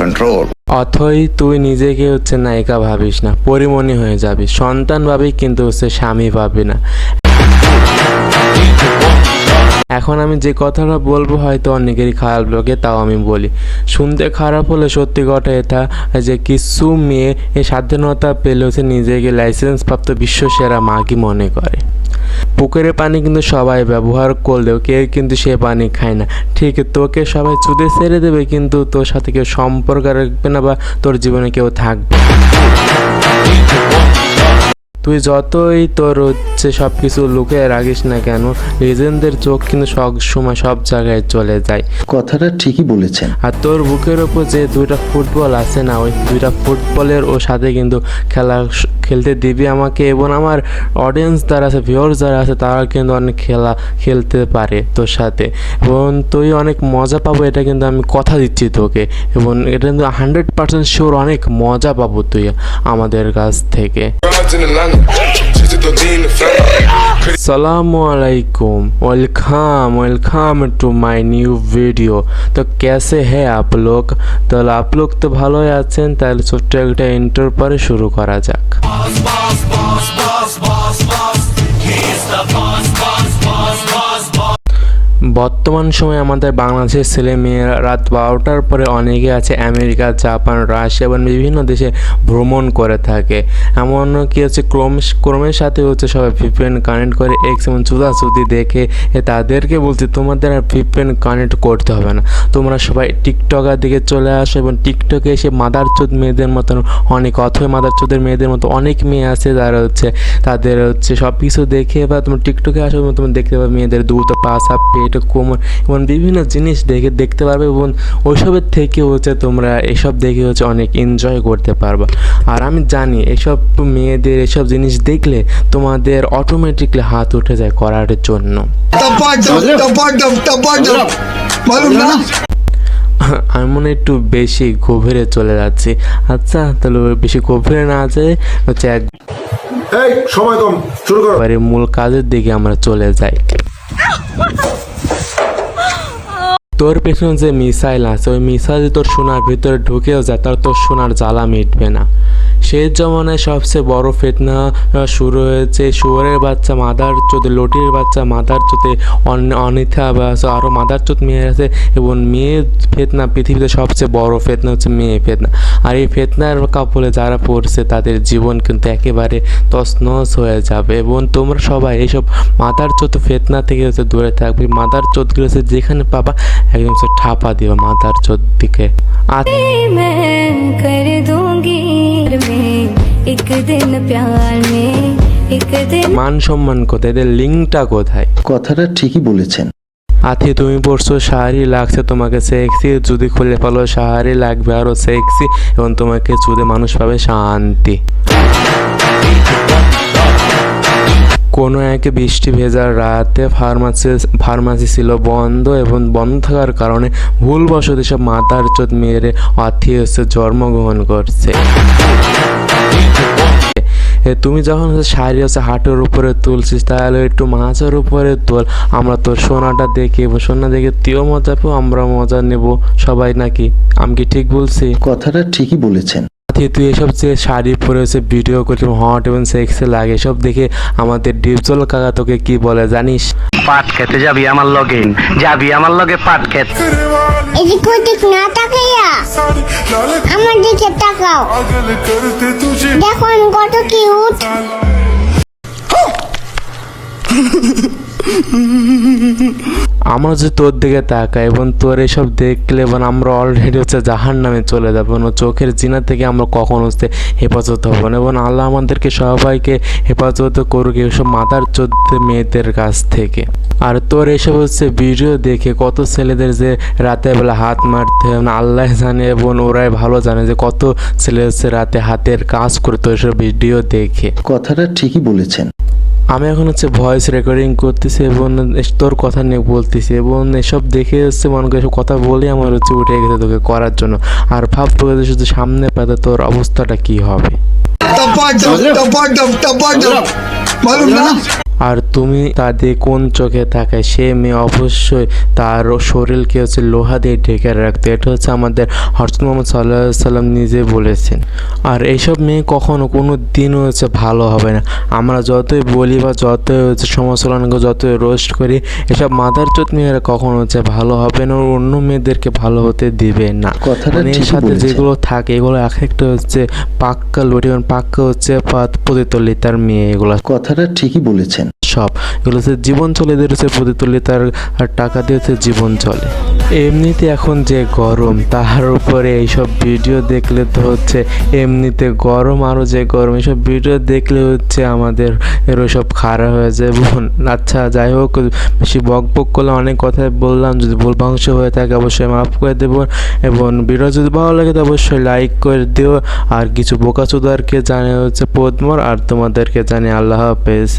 control. অথই তুই নিজেকে হচ্ছে নায়িকা ভাবিস না, পরিমণি হয়ে যাবি, সন্তান ভাবি কিন্তু হচ্ছে স্বামী ভাবি না। এখন আমি যে কথাটা বলবো হয়তো অনেকেরই খারাপ লাগে, তাও আমি বলি। শুনতে খারাপ হলে সত্যি কথা এটা যে কিছু মেয়ে এই স্বাধীনতা পেলে হচ্ছে নিজেকে লাইসেন্স প্রাপ্ত বিশ্বসেরা মাগি মনে করে। পুকুরের পানি কিন্তু সবাই ব্যবহার করলেও কেউ কিন্তু সে পানি খায় না। ঠিক তোকে সবাই চুদে ছেড়ে দেবে, কিন্তু তোর সাথে কেউ সম্পর্ক রাখবে না বা তোর জীবনে কেউ থাকবে। তুই যতই তোর হচ্ছে সব কিছু লুকিয়ে রাখিস না কেন, লিজেন্ডদের চোখ কিন্তু সব সময় সব জায়গায় চলে যায়। কথাটা ঠিকই বলেছেন। আর তোর বুকের ওপর যে দুইটা ফুটবল আছে না, ওই দুইটা ফুটবলের ওর সাথে কিন্তু খেলতে দিবি আমাকে, এবং আমার অডিয়েন্স যারা আছে, ভিউয়ার্স যারা আছে, তারা কিন্তু অনেক খেলতে পারে তোর সাথে, এবং তুই অনেক মজা পাবো, এটা কিন্তু আমি কথা দিচ্ছি তোকে। এবং এটা কিন্তু 100% শিওর অনেক মজা পাবো তুই আমাদের কাছ থেকে। अस्सलामु अलैकुम, welcome to my new video. तो कैसे हैं आप लोग? तो आप लोग तो ভালোই আছেন, তাহলে ছোট্ট একটা ইন্ট্রোর পরে শুরু করা যাক। বর্তমান সময়ে আমাদের বাংলাদেশের ছেলে মেয়েরা রাত 12টার পরে অনেকে আছে আমেরিকা, জাপান, রাশিয়া এবং বিভিন্ন দেশে ভ্রমণ করে থাকে। এমন কি হচ্ছে ক্রমের সাথে হচ্ছে সবাই VPN কানেক্ট করে এক্স এবং চুদাচুদি দেখে তাদেরকে বলছি তোমাদের আর VPN কানেক্ট করতে হবে না, তোমরা সবাই টিকটকের দিকে চলে আসো। এবং টিকটকে এসে মাদারচোদ মেয়েদের মতন অনেক অথবা মাদারচোদের মেয়েদের মতো অনেক মেয়ে আছে যারা হচ্ছে তাদের হচ্ছে সব কিছু দেখে, বা তোমার টিকটকে আসো এবং তুমি দেখতে পাবে মেয়েদের দ্রুত পাস আপ পেট কোমর এবং বিভিন্ন জিনিস দেখতে পারবে, এবং ওইসবের থেকে হচ্ছে তোমরা এসব দেখে হচ্ছে অনেক এনজয় করতে পারবা। আর আমি জানি এসব মেয়েদের এসব জিনিস দেখলে তোমাদের অটোমেটিকলি হাত উঠে যায় করার জন্য। আমি মনে একটু বেশি গভীরে চলে যাচ্ছি। আচ্ছা তাহলে বেশি গভীরে না যায় হচ্ছে একবারে মূল কাজের দিকে আমরা চলে যাই। তোর পেছনে যে মিসাইল আছে, ওই মিসাইল তোর সোনার ভিতরে ঢুকেও যায়, তার তোর সোনার জ্বালা মিটবে না। সেই জমানায় সবচেয়ে বড় ফিতনা শুরু হয়েছে শুয়োরের বাচ্চা মাদার চোদে, লটির বাচ্চা মাদার চোদে, অনিথা বা আরও মাদার চোদ মেয়ে আছে। এবং মেয়ে ফিতনা পৃথিবীতে সবচেয়ে বড় ফিতনা হচ্ছে মেয়ে ফিতনা। আর এই ফিতনার কাপড়ে যারা পড়ছে তাদের জীবন কিন্তু একেবারে তছনছ হয়ে যাবে। এবং তোমরা সবাই এইসব মাদার চোদ ফিতনা থেকে হচ্ছে দূরে থাকবে। মাদার চোদগুলো হচ্ছে যেখানে পাবা একদম সে ঠাপা দিবা মাদার চোদ দিকে। মান সম্মান কোথায়, এদের লিঙ্কটা কোথায়? কথাটা ঠিকই বলেছেন। আথি তুমি পড়ছো শাড়ি লাগছে তোমাকে সেক্সি, যদি খুলে ফেলো শাড়ি লাগবে আরো সেক্সি, এবং তোমাকে চুদে মানুষ পাবে শান্তি। কোনো এক বৃষ্টি ভেজার রাতে ফার্মাসি ছিল বন্ধ, এবং বন্ধ থাকার কারণে ভুলবশত সব মাথার চোদ মেরে আথি হচ্ছে জন্মগ্রহণ করছে। তুমি যখন শাড়ি হচ্ছে হাঁটুর উপরে তুলছিস, তাহলে একটু মাছের উপরে তোল, আমরা তোর সোনাটা দেখে সোনা দেখে তুইও মজা পাবো, আমরা মজা নেব সবাই, নাকি আমি কি ঠিক বলছি? কথাটা ঠিকই বলেছেন। তুই এসব যে শাড়ি পরে হচ্ছে ভিডিও করতে হট এবং সেক্সি লাগে, এসব দেখে আমাদের ডিপজল কাকা তোকে কি বলে জানিস? পাট খেতে যাবি আমার লগে, যাবি আমার লগে পাট খেতে। এদিক ওদিক না তাকাইয়া আমার দিকে তাকাও, দেখো আমি কত কিউট। আমরা যে তোর দিকে তাকাই এবং তোর এসব দেখলে এবং আমরা অলরেডি হচ্ছে জাহান্নামে চলে যাবো, চোখের জিনা থেকে আমরা কখন হচ্ছে হেফাজত হবো না। এবং আল্লাহ আমাদেরকে সবাইকে হেফাজত করুক এসব মাথার চোদ্দ মেয়েদের কাছ থেকে। আর তোর এসব হচ্ছে ভিডিও দেখে কত ছেলেদের যে রাতের বেলা হাত মারতে হয় আল্লাহ জানে, এবং ওরাই ভালো জানে যে কত ছেলে হচ্ছে রাতে হাতের কাজ করে তোর এসব ভিডিও দেখে। কথাটা ঠিকই বলেছেন। আমি এখন হচ্ছে ভয়েস রেকর্ডিং করতেছি এবং তোর কথা নিয়ে বলতেছি, এবং এসব দেখে হচ্ছে মনে করি এসব কথা বলে আমার হচ্ছে উঠে গেছে তোকে করার জন্য। আর ভাব তোকে শুধু সামনে পেতে তোর অবস্থাটা কি হবে। আর তুমি তাদের কোন চোখে তাকায়, সে মেয়ে অবশ্যই তার শরীরকে হচ্ছে লোহা দিয়ে ঢেকে রাখতো। এটা হচ্ছে আমাদের হযরত মুহাম্মদ সাল্লাল্লাহু আলাইহি সাল্লাম নিজে বলেছেন। আর এইসব মেয়ে কখনো কোনো দিনও হচ্ছে ভালো হবে না। আমরা যতই বলি বা যতই হচ্ছে সমালোচনা করি, যতই রোস্ট করি, এসব মাদারচোদ মেয়েরা কখনো হচ্ছে ভালো হবে না, অন্য মেয়েদেরকে ভালো হতে দিবে না। কথাটা মানে এর ঠিকই সাথে বলেছেন। যেগুলো থাকে এগুলো এক একটা হচ্ছে পাক্কা লুটি, পাক্কা হচ্ছে পতিতলিতার মেয়ে। এগুলো কথাটা ঠিকই বলেছেন। সব এগুলো হচ্ছে জীবন চলে, এদের হচ্ছে পতিতলিতার টাকা দিয়ে হচ্ছে জীবন চলে। এমনিতে এখন যে গরম, তার উপরে এইসব ভিডিও দেখলে তো হচ্ছে এমনিতে গরম, আরও যে গরম, এইসব ভিডিও দেখলে হচ্ছে আমাদের এর সব খারাপ হয়ে যায় বোন। আচ্ছা যাই হোক, বেশি বক বক করলে অনেক কথাই বললাম, যদি ভুল ভ্রাংশ হয়ে থাকে অবশ্যই মাফ করে দেবো, এবং ভিডিও যদি ভালো লাগে তো অবশ্যই লাইক করে দিও। আর কিছু বোকাচোদারকে জানে হচ্ছে পদ্মর, আর তোমাদেরকে জানে আল্লাহ হাফেজ।